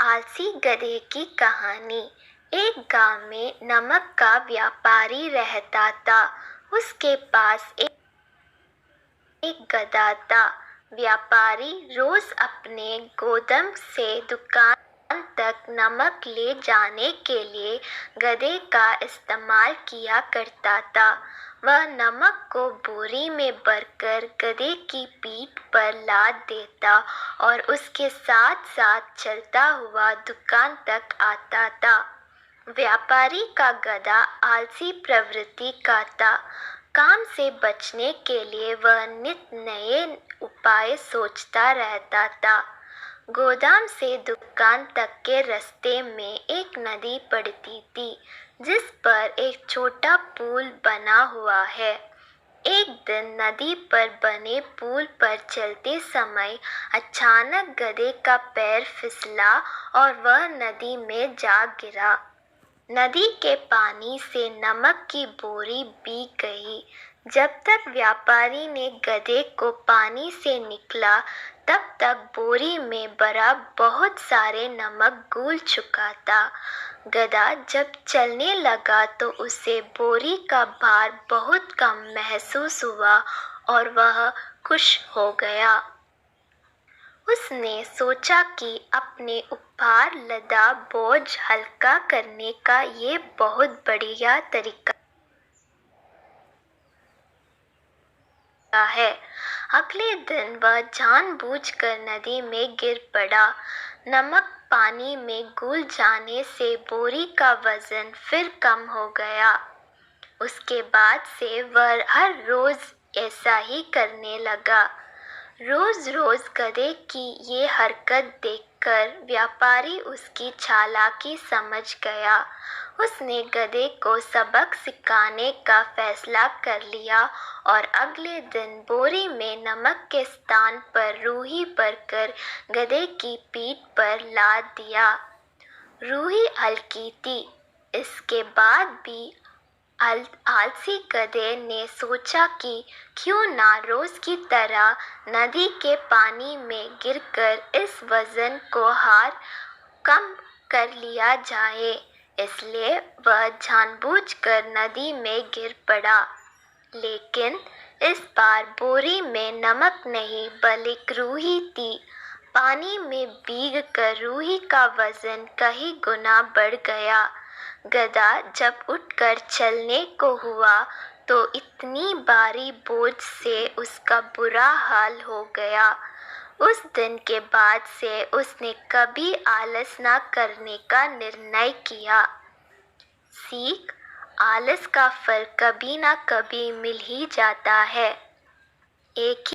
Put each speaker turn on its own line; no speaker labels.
आलसी गधे की कहानी। एक गांव में नमक का व्यापारी रहता था। उसके पास एक गधा था। व्यापारी रोज अपने गोदाम से दुकान तक नमक ले जाने के लिए गधे का इस्तेमाल किया करता था। वह नमक को बोरी में भरकर गधे की पीठ पर लाद देता और उसके साथ साथ चलता हुआ दुकान तक आता था। व्यापारी का गधा आलसी प्रवृत्ति का था। काम से बचने के लिए वह नित नए उपाय सोचता रहता था। गोदाम से दुकान तक के रास्ते में एक नदी पड़ती थी, जिस पर एक छोटा पुल बना हुआ है। एक दिन नदी पर बने पुल पर चलते समय अचानक गधे का पैर फिसला और वह नदी में जा गिरा। नदी के पानी से नमक की बोरी भीग गई। जब तक व्यापारी ने गधे को पानी से निकला, तब तक बोरी में भरा बहुत सारे नमक घुल चुका था। गधा जब चलने लगा तो उसे बोरी का भार बहुत कम महसूस हुआ और वह खुश हो गया। उसने सोचा कि अपने ऊपर लदा बोझ हल्का करने का ये बहुत बढ़िया तरीका है। अगले दिन वह जानबूझकर नदी में गिर पड़ा। नमक पानी में घुल जाने से बोरी का वजन फिर कम हो गया। उसके बाद से वह हर रोज ऐसा ही करने लगा। रोज रोज गधे की ये हरकत देखकर व्यापारी उसकी चालाकी समझ गया। उसने गधे को सबक सिखाने का फैसला कर लिया और अगले दिन बोरी में नमक के स्थान पर रूही भरकर गधे की पीठ पर लाद दिया। रूही हल्की थी। इसके बाद भी आलसी गधे ने सोचा कि क्यों ना रोज की तरह नदी के पानी में गिरकर इस वजन को कम कर लिया जाए। इसलिए वह जानबूझकर नदी में गिर पड़ा। लेकिन इस बार बोरी में नमक नहीं बल्कि रूही थी। पानी में भीगकर रूही का वजन कई गुना बढ़ गया। गधा जब उठकर चलने को हुआ तो इतनी भारी बोझ से उसका बुरा हाल हो गया। उस दिन के बाद से उसने कभी आलस न करने का निर्णय किया। सीख: आलस का फल कभी ना कभी मिल ही जाता है। एक